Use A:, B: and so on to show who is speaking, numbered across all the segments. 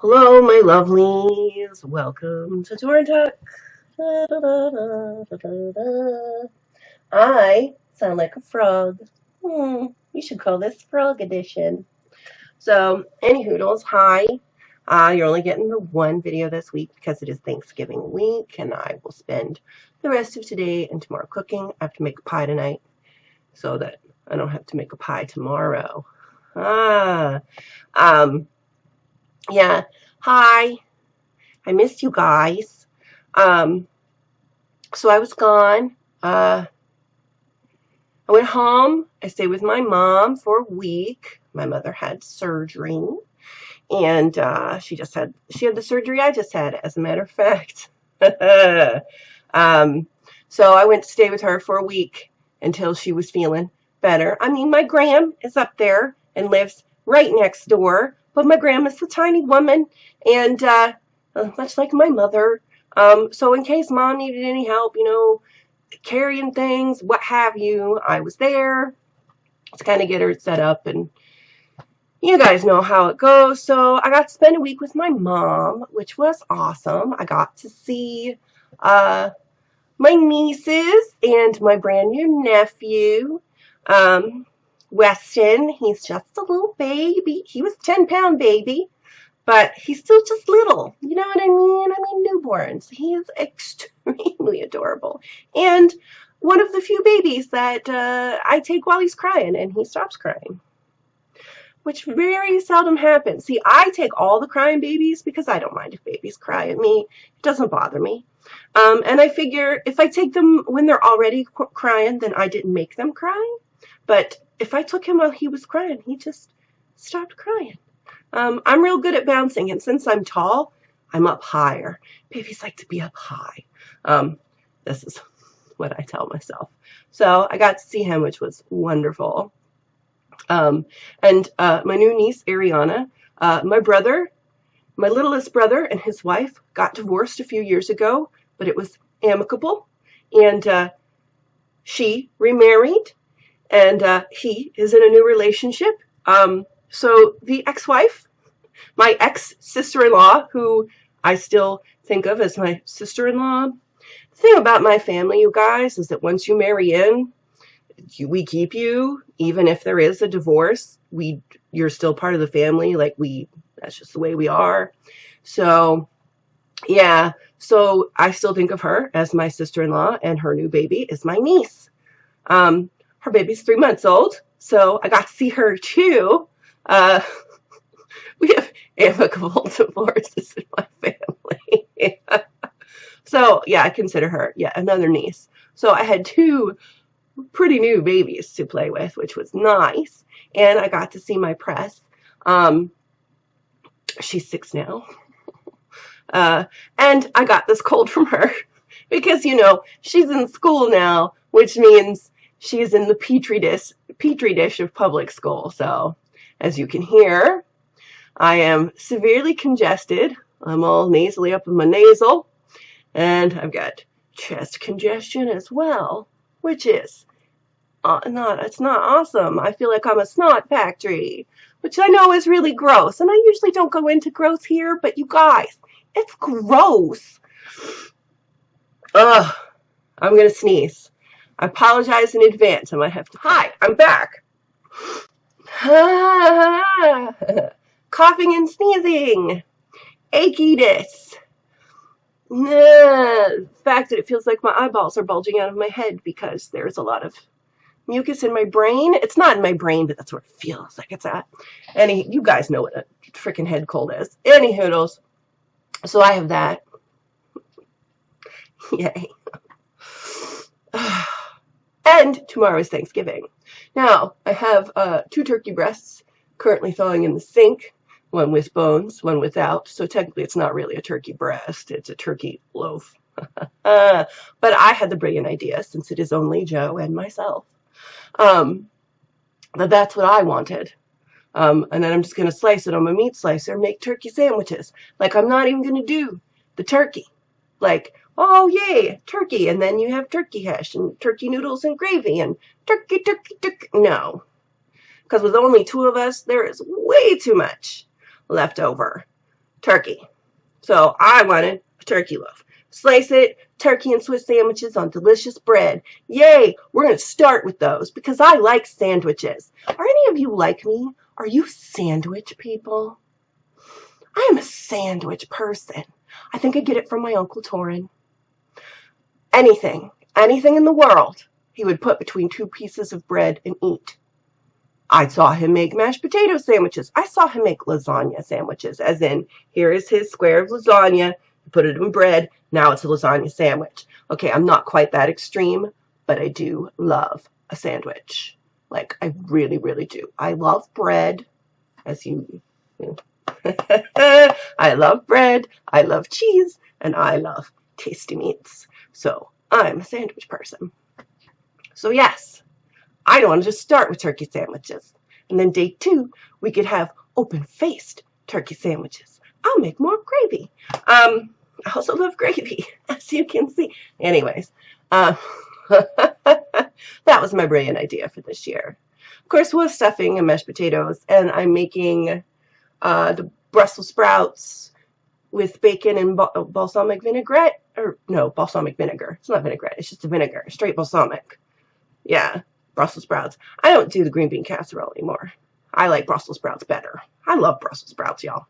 A: Hello, my lovelies. Welcome to Torrin Talk. Da, da, da, da, da, da, da. I sound like a frog. You should call this Frog Edition. So, any hoodles, hi. You're only getting the one video this week because it is Thanksgiving week, and I will spend the rest of today and tomorrow cooking. I have to make a pie tonight so that I don't have to make a pie tomorrow. Ah, um, yeah. Hi. I missed you guys. Um, so I was gone. I went home. I stayed with my mom for a week. My mother had surgery, and she had the surgery I just had, as a matter of fact. um, so I went to stay with her for a week until she was feeling better. I mean, my gram is up there and lives right next door, but my grandma's a tiny woman, and much like my mother. So in case mom needed any help, carrying things, what have you, I was there to kind of get her set up, and you guys know how it goes. So I got to spend a week with my mom, which was awesome. I got to see my nieces and my brand new nephew, Weston. He's just a little baby. He was a 10-pound baby, but he's still just little. You know what I mean? I mean, newborns. He is extremely adorable. And one of the few babies that I take while he's crying and he stops crying, which very seldom happens. See, I take all the crying babies because I don't mind if babies cry at me. It doesn't bother me. And I figure if I take them when they're already crying, then I didn't make them cry. But if I took him while he was crying, he just stopped crying. I'm real good at bouncing, and since I'm tall, I'm up higher. Babies like to be up high. This is what I tell myself. So I got to see him, which was wonderful. And my new niece, Ariana, my littlest brother and his wife got divorced a few years ago, but it was amicable, and she remarried, and he is in a new relationship. So the ex-wife, my ex-sister-in-law, who I still think of as my sister-in-law. The thing about my family, you guys, is that once you marry in, we keep you, even if there is a divorce. You're still part of the family. That's just the way we are. So, yeah. So I still think of her as my sister-in-law, and her new baby is my niece. Her baby's 3 months old, so I got to see her too. We have amicable divorces in my family. So, yeah, I consider her, another niece. So I had two pretty new babies to play with, which was nice. And I got to see my press. She's 6 now. And I got this cold from her because, she's in school now, which means she's in the petri dish of public school. So, as you can hear, I am severely congested. I'm all nasally up in my nasal, and I've got chest congestion as well, which is it's not awesome. I feel like I'm a snot factory, which I know is really gross, and I usually don't go into gross here, but you guys, it's gross. Ugh, I'm gonna sneeze. I apologize in advance. I might have to. Hi, I'm back. Coughing and sneezing, achiness. The fact that it feels like my eyeballs are bulging out of my head because there's a lot of mucus in my brain. It's not in my brain, but that's where it feels like it's at. You guys know what a freaking head cold is. Any hoodles. So I have that. Yay. And tomorrow is Thanksgiving. Now, I have 2 turkey breasts currently thawing in the sink. One with bones, one without. So technically it's not really a turkey breast. It's a turkey loaf. But I had the brilliant idea, since it is only Joe and myself, that's what I wanted. And then I'm just going to slice it on my meat slicer and make turkey sandwiches. Like, I'm not even going to do the turkey. Like, oh, yay, turkey. And then you have turkey hash and turkey noodles and gravy and turkey. No. Because with only 2 of us, there is way too much left over turkey. So I wanted a turkey loaf. Slice it, turkey and Swiss sandwiches on delicious bread. Yay, we're going to start with those because I like sandwiches. Are any of you like me? Are you sandwich people? I am a sandwich person. I think I get it from my Uncle Torrin. Anything in the world, he would put between two pieces of bread and eat. I saw him make mashed potato sandwiches. I saw him make lasagna sandwiches, as in, here is his square of lasagna, put it in bread, now it's a lasagna sandwich. Okay, I'm not quite that extreme, but I do love a sandwich. Like, I really, really do. I love bread, as you I love bread, I love cheese, and I love tasty meats. So, I'm a sandwich person. So, yes. I don't want to just start with turkey sandwiches. And then day 2, we could have open-faced turkey sandwiches. I'll make more gravy. I also love gravy, as you can see. Anyways, that was my brilliant idea for this year. Of course, with stuffing and mashed potatoes, and I'm making the Brussels sprouts with bacon and balsamic vinaigrette. Or, no, balsamic vinegar. It's not vinaigrette. It's just a vinegar. Straight balsamic. Yeah. Brussels sprouts. I don't do the green bean casserole anymore. I like Brussels sprouts better. I love Brussels sprouts, y'all.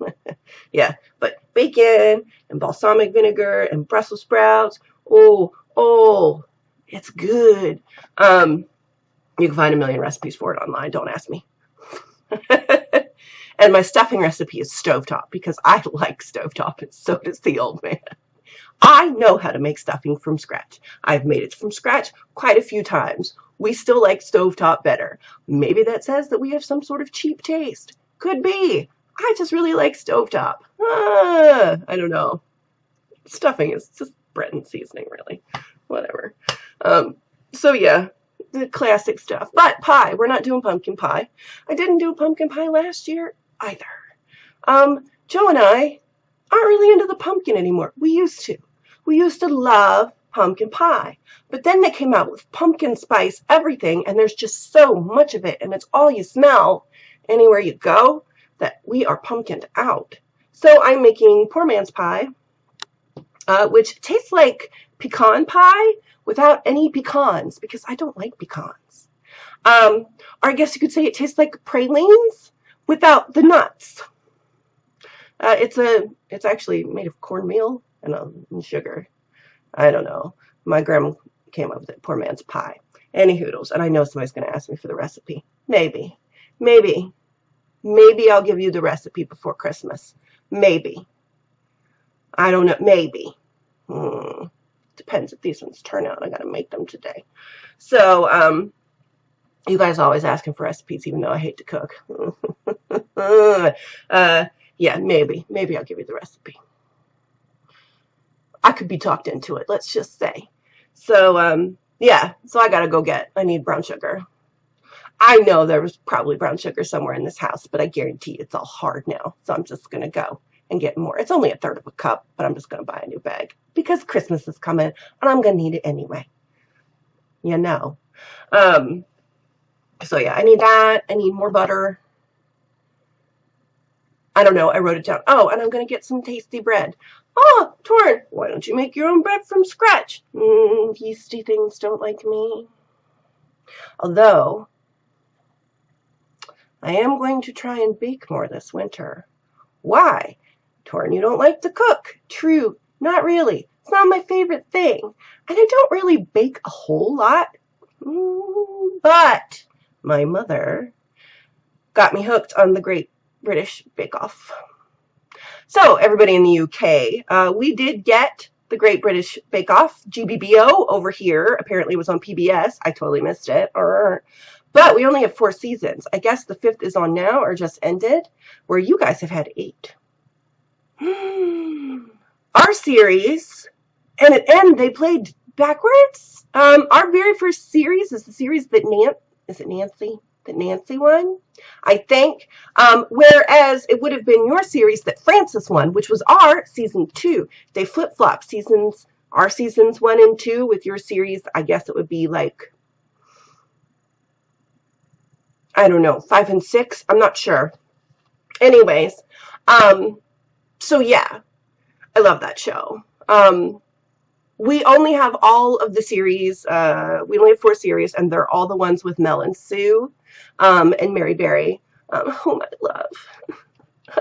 A: Yeah, but bacon and balsamic vinegar and Brussels sprouts. Oh, it's good. You can find a million recipes for it online. Don't ask me. And my stuffing recipe is stovetop because I like stovetop, and so does the old man. I know how to make stuffing from scratch. I've made it from scratch quite a few times. We still like stovetop better. Maybe that says that we have some sort of cheap taste. Could be. I just really like stovetop. I don't know. Stuffing is just bread and seasoning, really. Whatever. So yeah, the classic stuff. But pie. We're not doing pumpkin pie. I didn't do pumpkin pie last year either. Joe and I aren't really into the pumpkin anymore. We used to. We used to love pumpkin pie. But then they came out with pumpkin spice everything, and there's just so much of it, and it's all you smell anywhere you go, that we are pumpkined out. So I'm making poor man's pie, which tastes like pecan pie without any pecans, because I don't like pecans. Or I guess you could say it tastes like pralines without the nuts. It's actually made of cornmeal and sugar. I don't know. My grandma came up with it. Poor man's pie. Any hoodles. And I know somebody's going to ask me for the recipe. Maybe I'll give you the recipe before Christmas. Maybe. I don't know. Maybe. Depends if these ones turn out. I got to make them today. So, you guys are always asking for recipes, even though I hate to cook. Yeah, maybe I'll give you the recipe. I could be talked into it, let's just say. So, yeah, so I gotta go I need brown sugar. I know there was probably brown sugar somewhere in this house, but I guarantee it's all hard now. So I'm just gonna go and get more. It's only 1/3 of a cup, but I'm just gonna buy a new bag because Christmas is coming and I'm gonna need it anyway. You know. So yeah, I need that. I need more butter. I don't know. I wrote it down. Oh, and I'm going to get some tasty bread. Oh, Torrin, why don't you make your own bread from scratch? Yeasty things don't like me. Although, I am going to try and bake more this winter. Why? Torrin, you don't like to cook. True. Not really. It's not my favorite thing. And I don't really bake a whole lot. But my mother got me hooked on the Great British Bake Off. So everybody in the UK, we did get the Great British Bake Off, GBBO, over here. Apparently it was on PBS. I totally missed it. But we only have 4 seasons. I guess the 5th is on now or just ended, where you guys have had 8. Our series, and at end they played backwards. Our very first series is the series that Nancy? That Nancy won, I think. Whereas it would have been your series that Frances won, which was our season 2. They flip-flop seasons. Our seasons 1 and 2 with your series. I guess it would be like, I don't know, 5 and 6. I'm not sure. Anyways, So yeah, I love that show. We only have all of the series. We only have 4 series, and they're all the ones with Mel and Sue, and Mary Berry, whom I love.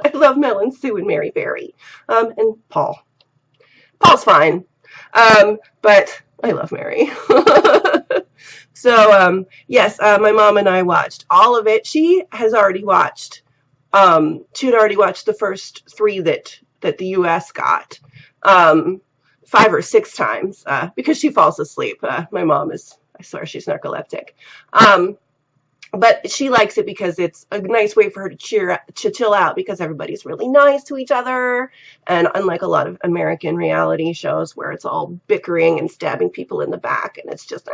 A: I love Mel and Sue and Mary Berry, and Paul. Paul's fine, but I love Mary. So yes, my mom and I watched all of it. She had already watched the first 3 that the U.S. got. 5 or 6 times, because she falls asleep. My mom is, I swear, she's narcoleptic. But she likes it because it's a nice way for her to chill out, because everybody's really nice to each other. And unlike a lot of American reality shows where it's all bickering and stabbing people in the back, and it's just,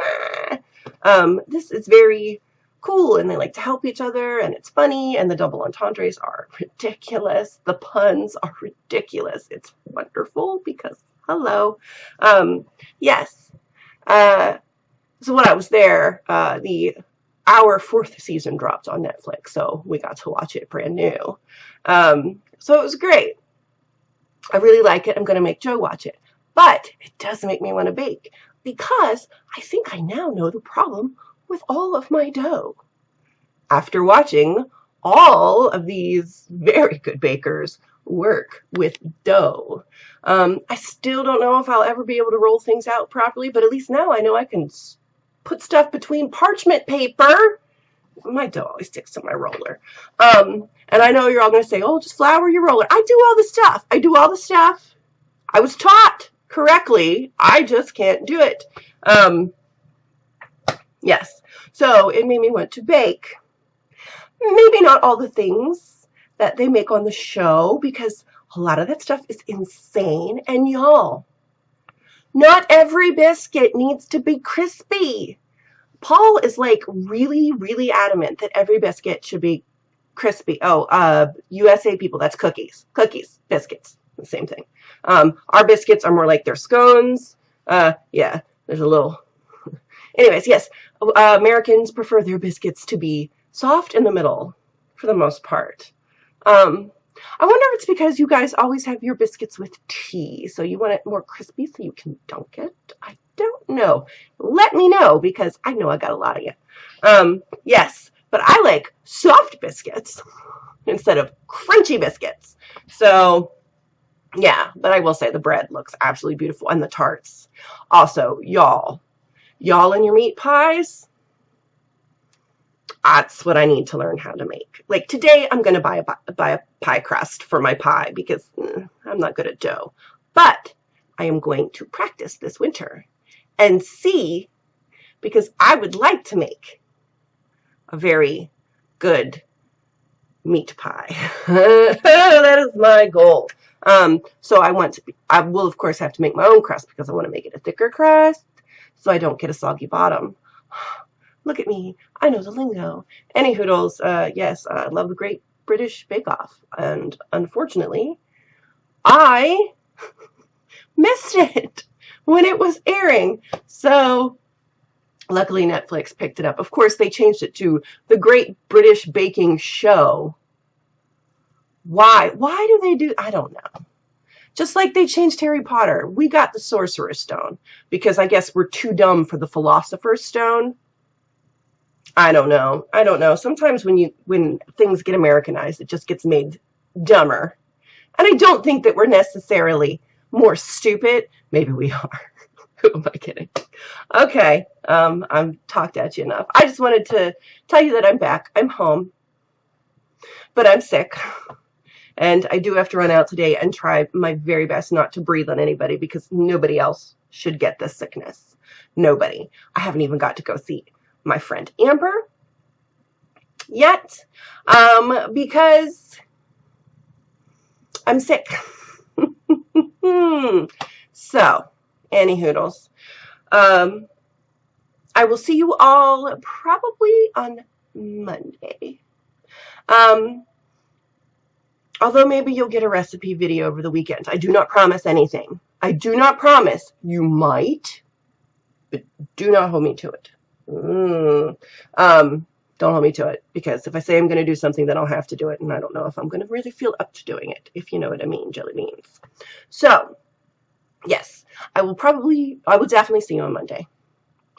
A: this is very cool, and they like to help each other, and it's funny, and the double entendres are ridiculous. The puns are ridiculous. It's wonderful because, hello. Yes. So when I was there, our 4th season dropped on Netflix, so we got to watch it brand new. So it was great. I really like it. I'm going to make Joe watch it. But it does make me want to bake, because I think I now know the problem with all of my dough. After watching all of these very good bakers work with dough. I still don't know if I'll ever be able to roll things out properly, but at least now I know I can put stuff between parchment paper. My dough always sticks to my roller. And I know you're all going to say, oh, just flour your roller. I do all the stuff. I do all the stuff. I was taught correctly. I just can't do it. Yes. So it made me want to bake. Maybe not all the things that they make on the show, because a lot of that stuff is insane. And y'all, not every biscuit needs to be crispy. Paul is like really, really adamant that every biscuit should be crispy. Oh, USA people, that's cookies. Cookies, biscuits, the same thing. Our biscuits are more like their scones. Yeah, there's a little... Anyways, yes, Americans prefer their biscuits to be soft in the middle, for the most part. I wonder if it's because you guys always have your biscuits with tea, so you want it more crispy so you can dunk it. I don't know. Let me know, because I know I got a lot of you. Yes, but I like soft biscuits instead of crunchy biscuits. So, yeah, but I will say the bread looks absolutely beautiful, and the tarts. Also, y'all and your meat pies, that's what I need to learn how to make. Like today, I'm going to buy a pie crust for my pie, because I'm not good at dough. But I am going to practice this winter and see, because I would like to make a very good meat pie. That is my goal. So I will of course have to make my own crust, because I want to make it a thicker crust so I don't get a soggy bottom. Look at me. I know the lingo. Any hoodles, yes, I love the Great British Bake Off. And unfortunately, I missed it when it was airing. So luckily Netflix picked it up. Of course, they changed it to the Great British Baking Show. Why? Why do they do? I don't know. Just like they changed Harry Potter. We got the Sorcerer's Stone, because I guess we're too dumb for the Philosopher's Stone. I don't know. I don't know. Sometimes when things get Americanized, it just gets made dumber. And I don't think that we're necessarily more stupid. Maybe we are. Who am I kidding? Okay. I'm talked at you enough. I just wanted to tell you that I'm back. I'm home. But I'm sick. And I do have to run out today and try my very best not to breathe on anybody, because nobody else should get this sickness. Nobody. I haven't even got to go see my friend Amber yet, because I'm sick. So, any hoodles. I will see you all probably on Monday. Although maybe you'll get a recipe video over the weekend. I do not promise anything. I do not promise. You might, but do not hold me to it. Don't hold me to it, because if I say I'm going to do something, then I'll have to do it, and I don't know if I'm going to really feel up to doing it, if you know what I mean, jelly beans. So, yes, I will definitely see you on Monday.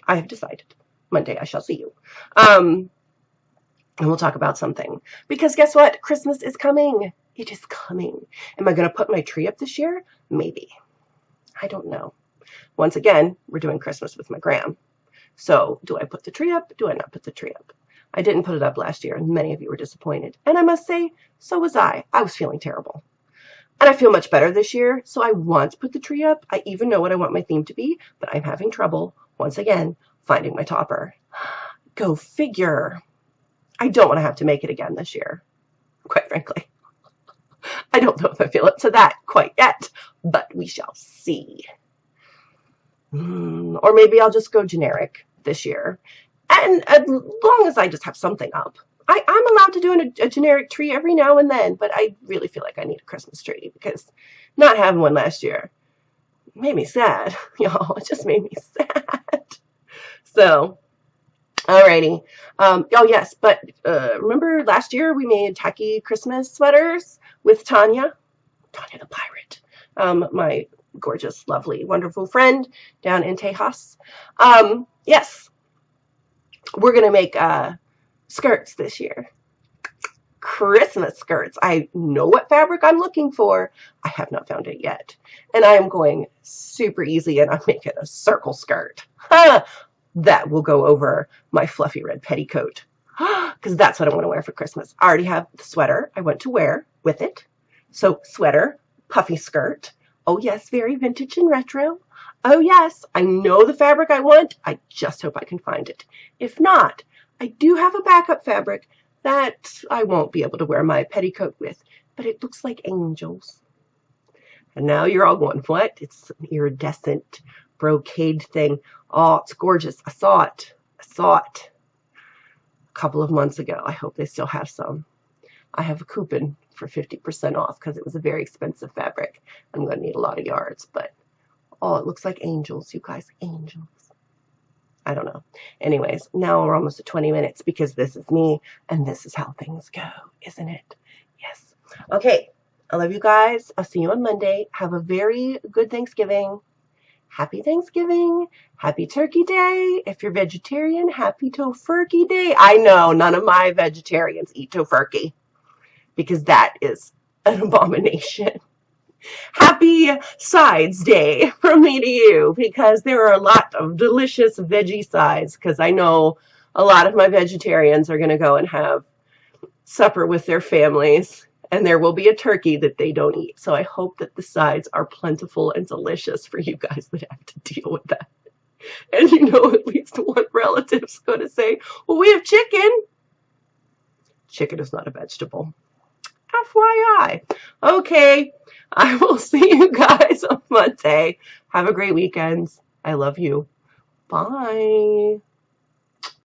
A: I have decided. Monday I shall see you. And we'll talk about something. Because guess what? Christmas is coming. It is coming. Am I going to put my tree up this year? Maybe. I don't know. Once again, we're doing Christmas with my gram. So, do I put the tree up? Do I not put the tree up? I didn't put it up last year, and many of you were disappointed. And I must say, so was I. I was feeling terrible. And I feel much better this year, so I want to put the tree up. I even know what I want my theme to be, but I'm having trouble, once again, finding my topper. Go figure. I don't want to have to make it again this year, quite frankly. I don't know if I feel up to that quite yet, but we shall see. Or maybe I'll just go generic this year. And as long as I just have something up. I'm allowed to do a generic tree every now and then, but I really feel like I need a Christmas tree, because not having one last year made me sad. Y'all, it just made me sad. So, alrighty. Oh, yes, but remember last year we made tacky Christmas sweaters with Tanya the pirate, my gorgeous, lovely, wonderful friend down in Tejas. Yes. We're going to make skirts this year. Christmas skirts. I know what fabric I'm looking for. I have not found it yet. And I am going super easy, and I'm making a circle skirt. That will go over my fluffy red petticoat, because that's what I want to wear for Christmas. I already have the sweater I want to wear with it. So sweater, puffy skirt. Oh, yes, very vintage and retro. Oh, yes, I know the fabric I want. I just hope I can find it. If not, I do have a backup fabric that I won't be able to wear my petticoat with, but it looks like angels. And now you're all going, what? It's an iridescent brocade thing. Oh, it's gorgeous. I saw it a couple of months ago. I hope they still have some. I have a coupon for 50% off because it was a very expensive fabric. I'm going to need a lot of yards, but oh, it looks like angels, you guys, angels. I don't know. Anyways, now we're almost at 20 minutes because this is me and this is how things go, isn't it? Yes. Okay, I love you guys. I'll see you on Monday. Have a very good Thanksgiving. Happy Thanksgiving. Happy Turkey Day. If you're vegetarian, happy Tofurkey Day. I know none of my vegetarians eat Tofurkey because that is an abomination. Happy Sides Day from me to you, because there are a lot of delicious veggie sides, because I know a lot of my vegetarians are going to go and have supper with their families, and there will be a turkey that they don't eat. So I hope that the sides are plentiful and delicious for you guys that have to deal with that. And you know, at least one relative's going to say, well, we have chicken. Chicken is not a vegetable. FYI. Okay. I will see you guys on Monday. Have a great weekend. I love you. Bye.